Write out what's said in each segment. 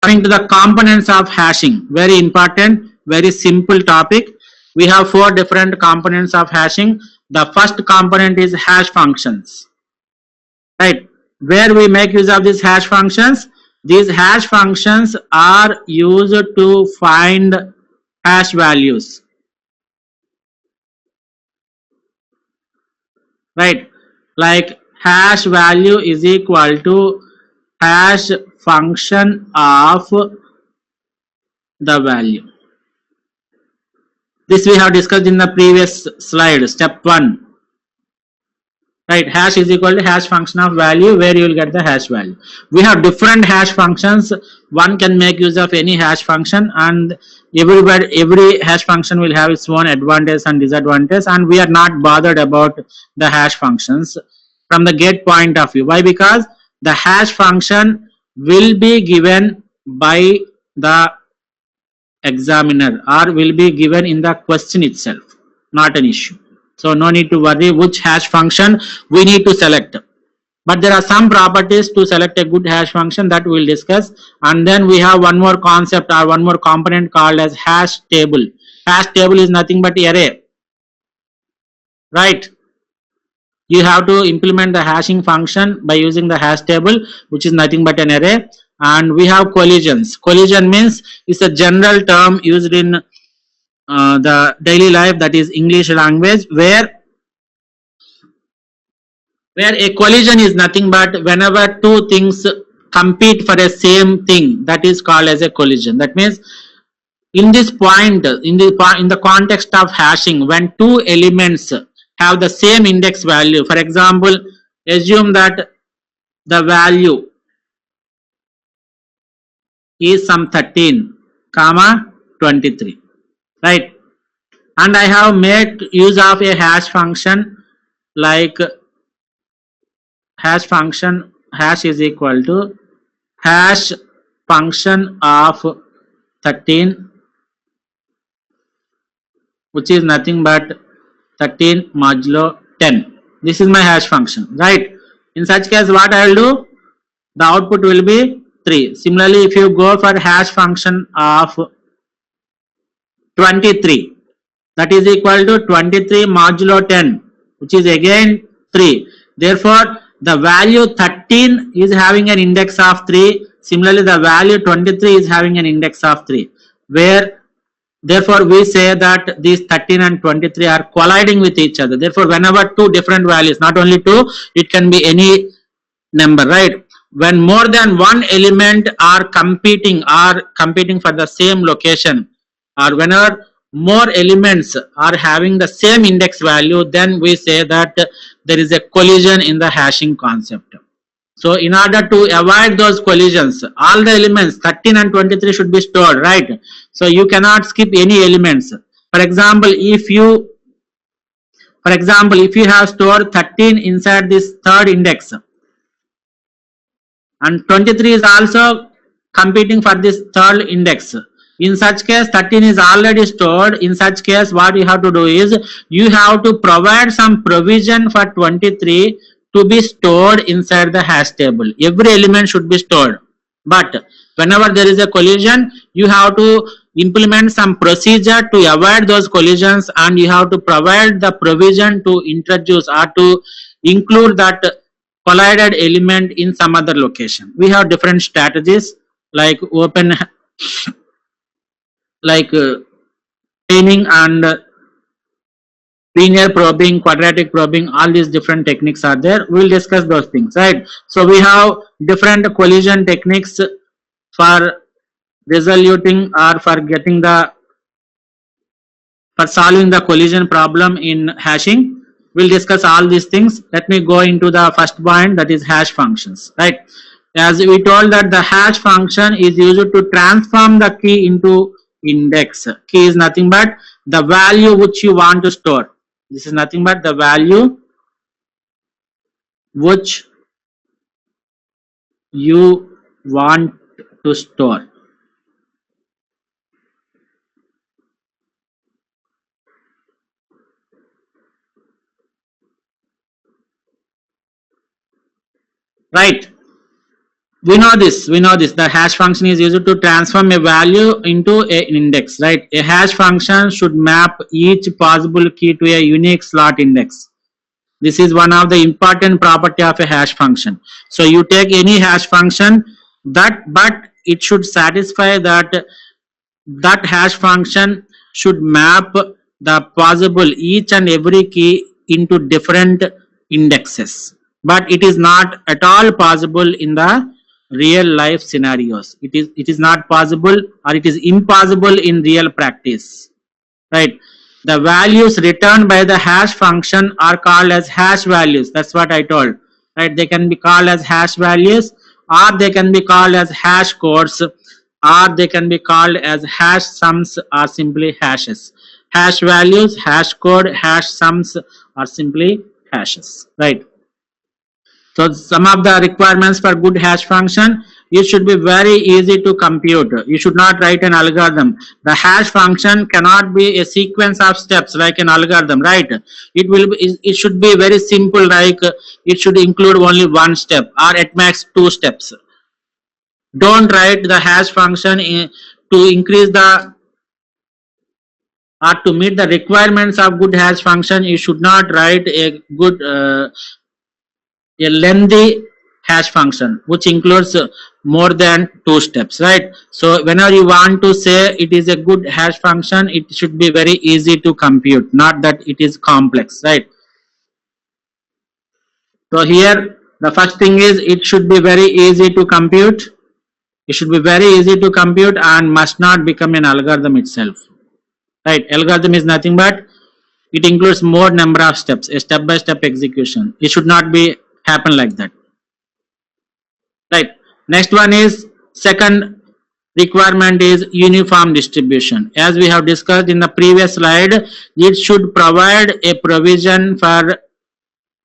Coming to the components of hashing, very important, very simple topic. We have four different components of hashing. The first component is hash functions, right? Where we make use of these hash functions. These hash functions are used to find hash values, right? Like hash value is equal to hash function of the value. This we have discussed in the previous slide, step 1. Right, hash is equal to hash function of value, where you will get the hash value. We have different hash functions. One can make use of any hash function, and every hash function will have its own advantage and disadvantage, and we are not bothered about the hash functions from the get point of view. Why? Because the hash function will be given by the examiner or will be given in the question itself, not an issue. So no need to worry which hash function we need to select. But there are some properties to select a good hash function that we will discuss. And then we have one more concept or one more component called as hash table. Hash table is nothing but array, right? You have to implement the hashing function by using the hash table, which is nothing but an array. And we have collisions. Collision means it's a general term used in the daily life, that is English language, where a collision is nothing but whenever two things compete for a same thing, that is called as a collision. That means in this point, in the context of hashing, when two elements have the same index value, for example, assume that the value is some 13 comma 23, right? And I have made use of a hash function, like hash function, hash is equal to hash function of 13, which is nothing but 13 modulo 10. This is my hash function, right? In such case, what I will do, the output will be 3. Similarly, if you go for hash function of 23, that is equal to 23 modulo 10, which is again 3. Therefore, the value 13 is having an index of 3. Similarly, the value 23 is having an index of 3, where therefore we say that these 13 and 23 are colliding with each other. Therefore, whenever two different values, not only two, it can be any number, right? When more than one element are competing for the same location, or whenever more elements are having the same index value, then we say that there is a collision in the hashing concept. So in order to avoid those collisions, all the elements 13 and 23 should be stored, right? So you cannot skip any elements. For example, if you have stored 13 inside this third index, and 23 is also competing for this third index, in such case 13 is already stored. In such case, what you have to do is you have to provide some provision for 23 to be stored inside the hash table. Every element should be stored, but whenever there is a collision, you have to implement some procedure to avoid those collisions, and you have to provide the provision to introduce or to include that collided element in some other location. We have different strategies like open, like chaining and linear probing, quadratic probing. All these different techniques are there. We will discuss those things, right? So we have different collision techniques for resoluting or for solving the collision problem in hashing. We'll discuss all these things. Let me go into the first point, that is hash functions, right? As we told that the hash function is used to transform the key into index. Key is nothing but the value which you want to store. This is nothing but the value which you want to store. Right. we know this. The hash function is used to transform a value into an index, right? A hash function should map each possible key to a unique slot index. This is one of the important property of a hash function. So you take any hash function, but it should satisfy that hash function should map the possible each and every key into different indexes. But it is not at all possible in the real life scenarios. It is not possible, or it is impossible in real practice, right? The values returned by the hash function are called as hash values. That's what I told, right? They can be called as hash values, or they can be called as hash codes, or they can be called as hash sums, or simply hashes. Hash values, hash code, hash sums are simply hashes, right? So some of the requirements for good hash function, it should be very easy to compute. You should not write an algorithm. The hash function cannot be a sequence of steps like an algorithm, right? It should be very simple, like it should include only one step or at max 2 steps. Don't write the hash function to increase the or to meet the requirements of good hash function. You should not write a good a lengthy hash function which includes more than 2 steps, right? So whenever you want to say it is a good hash function, it should be very easy to compute, not that it is complex, right? So here the first thing is it should be very easy to compute. It should be very easy to compute and must not become an algorithm itself, right? Algorithm is nothing but it includes more number of steps, a step-by-step execution. It should not be happen like that, right? Next one is second requirement is uniform distribution. As we have discussed in the previous slide, it should provide a provision for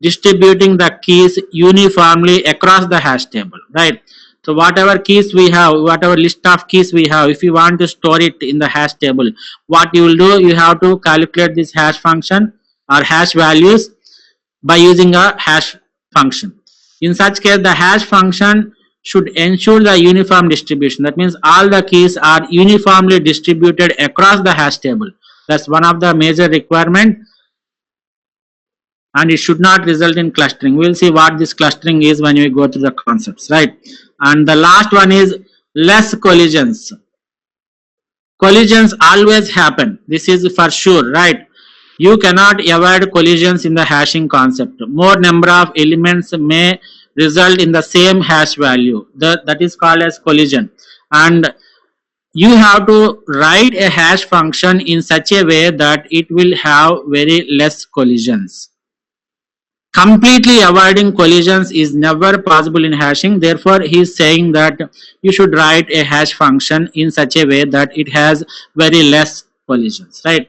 distributing the keys uniformly across the hash table, right? So whatever keys we have, whatever list of keys we have, if you want to store it in the hash table, what you will do, you have to calculate this hash function or hash values by using a hash function. In such case, the hash function should ensure the uniform distribution. That means all the keys are uniformly distributed across the hash table. That's one of the major requirement, and it should not result in clustering. We'll see what this clustering is when we go through the concepts, right? And the last one is less collisions. Collisions always happen. This is for sure, right? You cannot avoid collisions in the hashing concept. More number of elements may result in the same hash value. That is called as collision. And you have to write a hash function in such a way that it will have very less collisions. Completely avoiding collisions is never possible in hashing. Therefore, he is saying that you should write a hash function in such a way that it has very less collisions, right?